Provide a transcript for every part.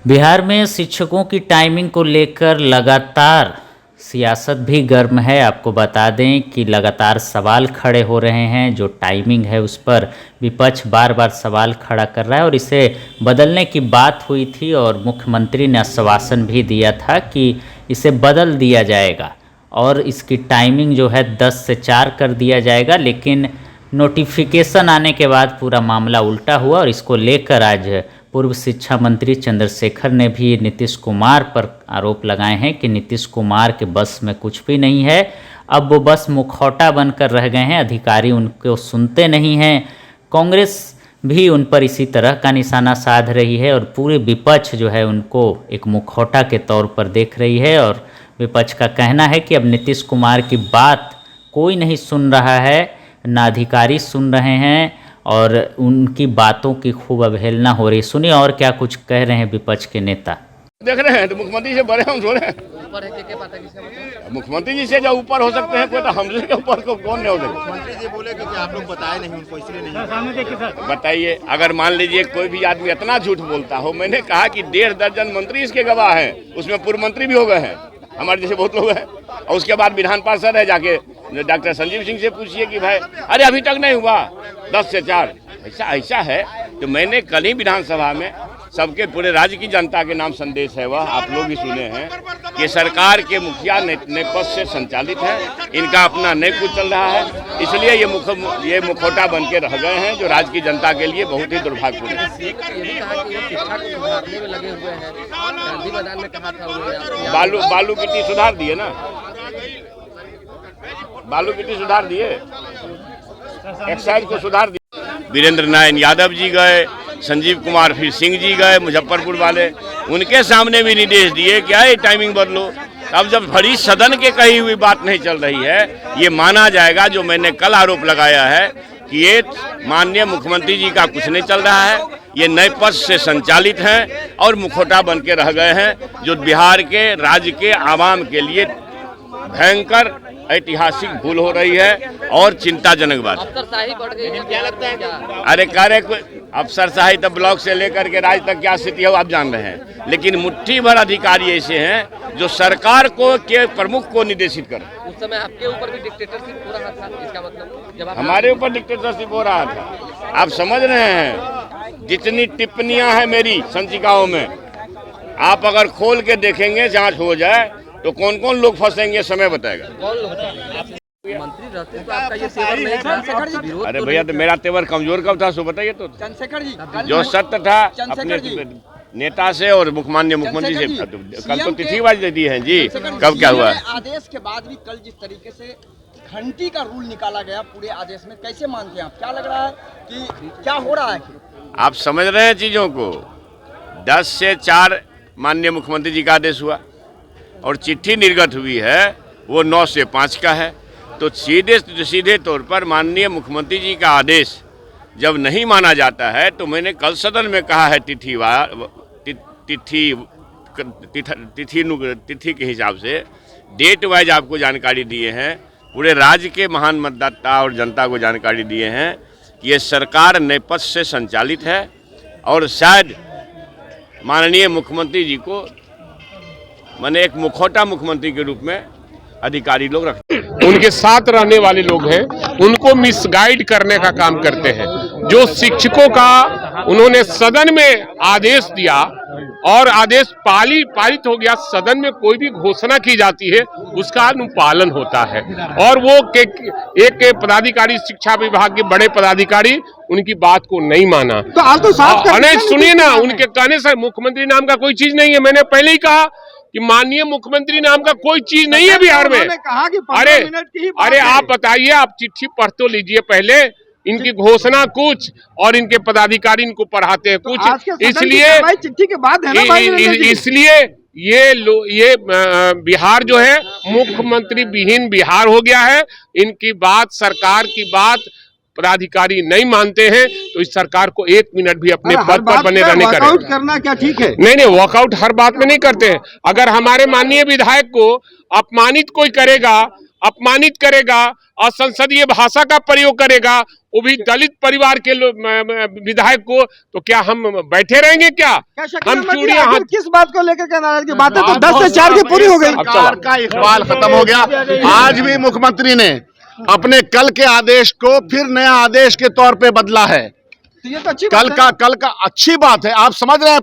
बिहार में शिक्षकों की टाइमिंग को लेकर लगातार सियासत भी गर्म है। आपको बता दें कि लगातार सवाल खड़े हो रहे हैं। जो टाइमिंग है उस पर विपक्ष बार बार सवाल खड़ा कर रहा है और इसे बदलने की बात हुई थी और मुख्यमंत्री ने आश्वासन भी दिया था कि इसे बदल दिया जाएगा और इसकी टाइमिंग जो है 10 से 4 कर दिया जाएगा। लेकिन नोटिफिकेशन आने के बाद पूरा मामला उल्टा हुआ और इसको लेकर आज पूर्व शिक्षा मंत्री चंद्रशेखर ने भी नीतीश कुमार पर आरोप लगाए हैं कि नीतीश कुमार के बस में कुछ भी नहीं है। अब वो बस मुखौटा बनकर रह गए हैं, अधिकारी उनको सुनते नहीं हैं। कांग्रेस भी उन पर इसी तरह का निशाना साध रही है और पूरे विपक्ष जो है उनको एक मुखौटा के तौर पर देख रही है। और विपक्ष का कहना है कि अब नीतीश कुमार की बात कोई नहीं सुन रहा है, ना अधिकारी सुन रहे हैं और उनकी बातों की खूब अवहेलना हो रही। सुनिए और क्या कुछ कह रहे हैं विपक्ष के नेता। देख रहे हैं तो मुख्यमंत्री से बड़े हम थोड़े ऊपर है क्या बात है? मुख्यमंत्री जी से जो ऊपर हो सकते हैं कोई तो हमसे के ऊपर को कौन नहीं हो सकता। मुख्यमंत्री जी बोले कि आप लोग बताए नहीं उनको, इसलिए नहीं बताइए। अगर मान लीजिए कोई भी आदमी इतना झूठ बोलता हो, मैंने कहा कि 1.5 दर्जन मंत्री इसके गवाह हैं, उसमें पूर्व मंत्री भी हो गए हैं, हमारे जैसे बहुत लोग हैं। और उसके बाद विधान पार्षद है, जाके डॉक्टर संजीव सिंह से पूछिए कि भाई अरे अभी तक नहीं हुआ 10 से 4 ऐसा है। तो मैंने कल ही विधानसभा में सबके पूरे राज्य की जनता के नाम संदेश है, वह आप लोग भी सुने हैं कि सरकार के मुखिया नेपथ्य से संचालित है, इनका अपना नहीं कुछ चल रहा है, इसलिए ये मुखौटा बन के रह गए हैं, जो राज्य की जनता के लिए बहुत ही दुर्भाग्यपूर्ण है। बालू गिट्टी सुधार दिए ना, बालू गिट्टी सुधार दिए, एक्साइज को सुधार दिए। वीरेंद्र नारायण यादव जी गए, संजीव कुमार फिर सिंह जी गए मुजफ्फरपुर वाले, उनके सामने भी निर्देश दिए कि आए टाइमिंग बदलो। अब जब बड़ी सदन के कही हुई बात नहीं चल रही है, ये माना जाएगा जो मैंने कल आरोप लगाया है कि ये माननीय मुख्यमंत्री जी का कुछ नहीं चल रहा है, ये नए पद से संचालित हैं और मुखौटा बन के रह गए हैं, जो बिहार के राज्य के आवाम के लिए भयंकर ऐतिहासिक भूल हो रही है और चिंताजनक बात। अफसरशाही बढ़ गई है, क्या लगता है? अरे कार्य अफसरशाही तब ब्लॉक से लेकर के राज्य तक क्या स्थिति है आप जान रहे हैं, लेकिन मुट्ठी भर अधिकारी ऐसे हैं जो सरकार को के प्रमुख को निर्देशित कर। उस समय आपके ऊपर भी डिक्टेटरशिप हो रहा था, इसका मतलब जब हमारे ऊपर डिक्टेटरशिप हो रहा था। आप समझ रहे हैं जितनी टिप्पणियां हैं मेरी संचिकाओं में, आप अगर खोल के देखेंगे, जांच हो जाए तो कौन कौन लोग फंसेंगे समय बताएगा। कौन लोग मंत्री रहते तो आपका ये तेवर नहीं था? अरे भैया तो मेरा तेवर कमजोर कब था सो बताइए तो। चंद्रशेखर जी जो सत्य था अपने नेता से और माननीय मुख्यमंत्री से, कल तो तिथिवाज दी है जी। कब क्या हुआ? आदेश के बाद भी कल जिस तरीके से घंटी का रूल निकाला गया पूरे आदेश में, कैसे मानते हैं आप? क्या लग रहा है कि क्या हो रहा है? आप समझ रहे हैं चीजों को। 10 से 4 माननीय मुख्यमंत्री जी का आदेश हुआ और चिट्ठी निर्गत हुई है वो 9 से 5 का है। तो सीधे तौर पर माननीय मुख्यमंत्री जी का आदेश जब नहीं माना जाता है, तो मैंने कल सदन में कहा है तिथि के हिसाब से डेट वाइज आपको जानकारी दिए हैं, पूरे राज्य के महान मतदाता और जनता को जानकारी दिए हैं कि ये सरकार नेपथ्य से संचालित है और शायद माननीय मुख्यमंत्री जी को मैंने एक मुखौटा मुख्यमंत्री के रूप में अधिकारी लोग रखते हैं। उनके साथ रहने वाले लोग हैं, उनको मिसगाइड करने का काम करते हैं। जो शिक्षकों का उन्होंने सदन में आदेश दिया और आदेश पारित हो गया, सदन में कोई भी घोषणा की जाती है उसका अनुपालन होता है और वो एक पदाधिकारी शिक्षा विभाग के बड़े पदाधिकारी उनकी बात को नहीं माना। तो आज तो साफ सुनिए ना, उनके कहने से मुख्यमंत्री नाम का कोई चीज नहीं है। मैंने पहले ही कहा कि माननीय मुख्यमंत्री नाम का कोई चीज नहीं है बिहार में। कहा कि अरे आप बताइए, आप चिट्ठी पढ़ तो लीजिए पहले, इनकी घोषणा कुछ और इनके पदाधिकारी इनको पढ़ाते हैं कुछ, इसलिए चिट्ठी के बाद है ना, इसलिए ये बिहार जो है मुख्यमंत्री विहीन बिहार हो गया है। इनकी बात, सरकार की बात पदाधिकारी नहीं मानते हैं तो इस सरकार को 1 मिनट भी अपने पद पर बने रहने का वॉकआउट करना क्या ठीक है? नहीं, वॉकआउट हर बात में नहीं करते हैं। अगर हमारे माननीय विधायक को अपमानित कोई करेगा, असंसदीय भाषा का प्रयोग करेगा, वो भी दलित परिवार के विधायक को, तो क्या हम बैठे रहेंगे? क्या हम चूड़ियां किस बात को लेकर क्या नाराजगी? बातें तो 10 से 4 की पूरी हो गई। सरकार का इकबाल खत्म हो गया। आज भी मुख्यमंत्री ने अपने कल के आदेश को फिर नया आदेश के तौर पे बदला है। ये तो अच्छी कल का अच्छी बात है। आप समझ रहे हैं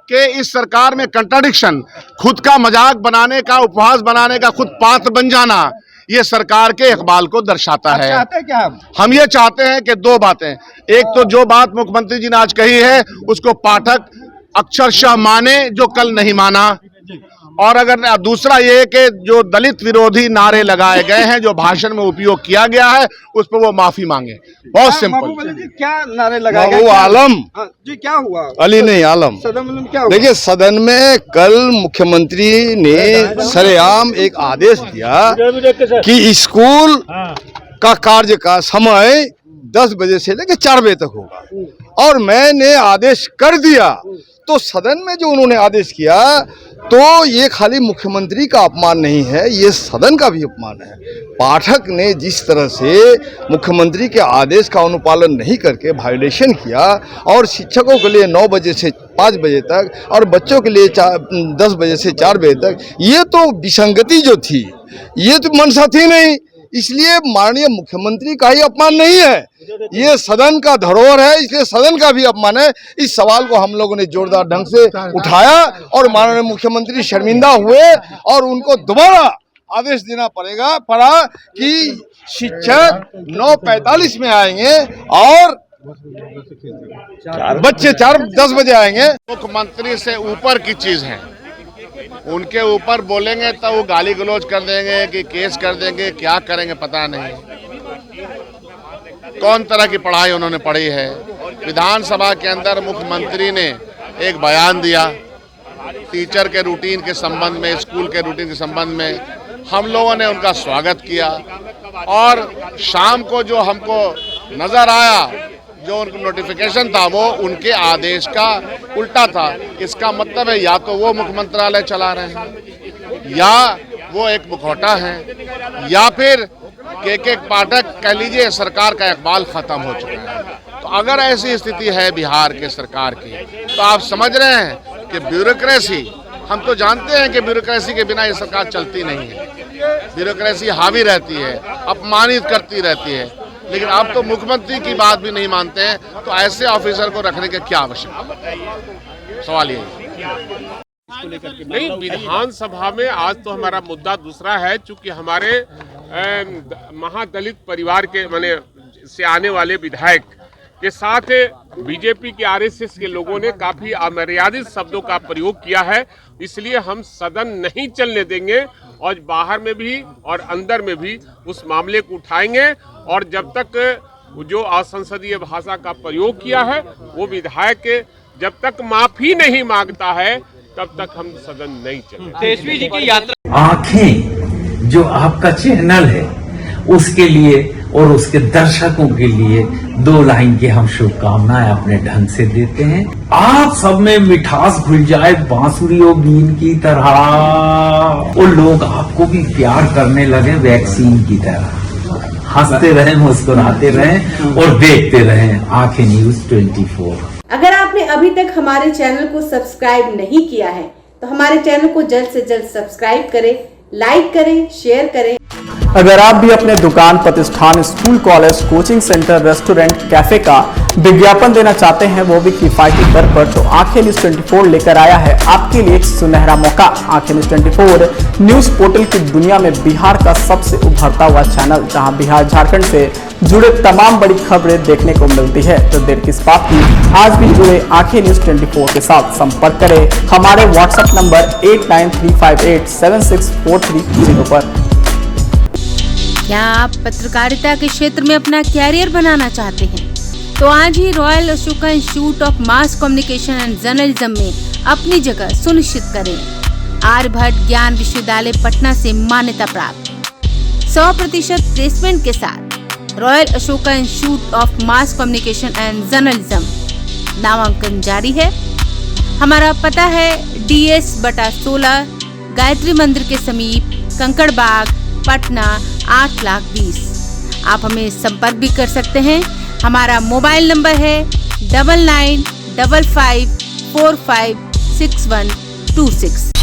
कि इस सरकार में कंट्राडिक्शन, खुद का मजाक बनाने का, उपहास बनाने का खुद पात्र बन जाना, ये सरकार के इकबाल को दर्शाता है। चाहते हैं क्या हम ये चाहते हैं कि दो बातें, एक तो जो बात मुख्यमंत्री जी ने आज कही है उसको पाठक अक्षरशः माने जो कल नहीं माना, और अगर दूसरा ये कि जो दलित विरोधी नारे लगाए गए हैं, जो भाषण में उपयोग किया गया है, उस पर वो माफी मांगे। बहुत सिंपल। क्या नारे लगाए वो आलम जी, क्या हुआ? अली नहीं आलम। सदन में क्या हुआ? देखिए, सदन में कल मुख्यमंत्री ने सरेआम एक आदेश दिया कि स्कूल का कार्य का समय 10 बजे से लेकर 4 बजे तक होगा, और मैंने आदेश कर दिया। तो सदन में जो उन्होंने आदेश किया, तो ये खाली मुख्यमंत्री का अपमान नहीं है, ये सदन का भी अपमान है। पाठक ने जिस तरह से मुख्यमंत्री के आदेश का अनुपालन नहीं करके वायोलेशन किया, और शिक्षकों के लिए 9 बजे से 5 बजे तक और बच्चों के लिए 10 बजे से 4 बजे तक, ये तो विसंगति जो थी, ये तो मंशा थी नहीं। इसलिए माननीय मुख्यमंत्री का ही अपमान नहीं है, ये सदन का धरोहर है, इसलिए सदन का भी अपमान है। इस सवाल को हम लोगों ने जोरदार ढंग से उठाया और माननीय मुख्यमंत्री शर्मिंदा हुए, और उनको दोबारा आदेश देना पड़ा कि शिक्षक 9:45 में आएंगे और बच्चे 10 बजे आएंगे। मुख्यमंत्री से ऊपर की चीज है, उनके ऊपर बोलेंगे तो वो गाली गलौज कर देंगे कि केस कर देंगे, क्या करेंगे पता नहीं। कौन तरह की पढ़ाई उन्होंने पढ़ी है। विधानसभा के अंदर मुख्यमंत्री ने एक बयान दिया टीचर के रूटीन के संबंध में, स्कूल के रूटीन के संबंध में। हम लोगों ने उनका स्वागत किया, और शाम को जो हमको नजर आया, जो नोटिफिकेशन था, वो उनके आदेश का उल्टा था। इसका मतलब है या तो वो मुख्यमंत्रालय चला रहे हैं, या वो एक मुखौटा है, या फिर के पाठक कह लीजिए सरकार का इकबाल खत्म हो चुका है। तो अगर ऐसी स्थिति है बिहार के सरकार की, तो आप समझ रहे हैं कि ब्यूरोक्रेसी, हम तो जानते हैं कि ब्यूरोक्रेसी के बिना ये सरकार चलती नहीं है। ब्यूरोक्रेसी हावी रहती है, अपमानित करती रहती है, लेकिन आप तो मुख्यमंत्री की बात भी नहीं मानते हैं, तो ऐसे ऑफिसर को रखने की क्या आवश्यकता? सवाल ये नहीं। विधानसभा में आज तो हमारा मुद्दा दूसरा है, चूंकि हमारे महादलित परिवार के माने से आने वाले विधायक के साथ बीजेपी के आरएसएस के लोगों ने काफी अमर्यादित शब्दों का प्रयोग किया है। इसलिए हम सदन नहीं चलने देंगे, और बाहर में भी और अंदर में भी उस मामले को उठाएंगे, और जब तक जो असंसदीय भाषा का प्रयोग किया है वो विधायक जब तक माफी नहीं मांगता है, तब तक हम सदन नहीं चलेंगे। तेजस्वी जी की यात्रा, आंखें जो आपका चैनल है उसके लिए और उसके दर्शकों के लिए 2 लाइन की हम शुभकामनाएं अपने ढंग से देते हैं। आप सब में मिठास घुल जाए बांसुरी और बीन की तरह, और लोग आपको भी प्यार करने लगे वैक्सीन की तरह। हंसते रहें, मुस्कुराते रहें और देखते रहें आंखें न्यूज 24। अगर आपने अभी तक हमारे चैनल को सब्सक्राइब नहीं किया है तो हमारे चैनल को जल्द से जल्द सब्सक्राइब करें, लाइक करें, शेयर करें। अगर आप भी अपने दुकान, प्रतिष्ठान, school, college, coaching centre, restaurant, cafe का विज्ञापन देना चाहते हैं, वो भी किफायती दर पर, तो आंखें न्यूज 24 लेकर आया है आपके लिए एक सुनहरा मौका। आंखें न्यूज 24 न्यूज पोर्टल की दुनिया में बिहार का सबसे उभरता हुआ चैनल, जहां बिहार झारखंड से जुड़े तमाम बड़ी खबरें देखने को मिलती है। तो देर किस बात की, आज भी जुड़े आंखें न्यूज 24 के साथ। संपर्क करें हमारे व्हाट्सएप नंबर 8935876430 पर। क्या आप पत्रकारिता के क्षेत्र में अपना कैरियर बनाना चाहते हैं? तो आज ही Royal Ashoka Institute of Mass Communication and Journalism में अपनी जगह सुनिश्चित करें। आर्यभट्ट ज्ञान विश्वविद्यालय पटना से मान्यता प्राप्त 100% प्लेसमेंट के साथ royal Ashoka Institute of Mass Communication and journalism नामांकन जारी है। हमारा पता है DS/16 गायत्री मंदिर के समीप, कंकड़ बाग, पटना 8,20,000। आप हमें संपर्क भी कर सकते हैं हमारा मोबाइल नंबर है 9955456126।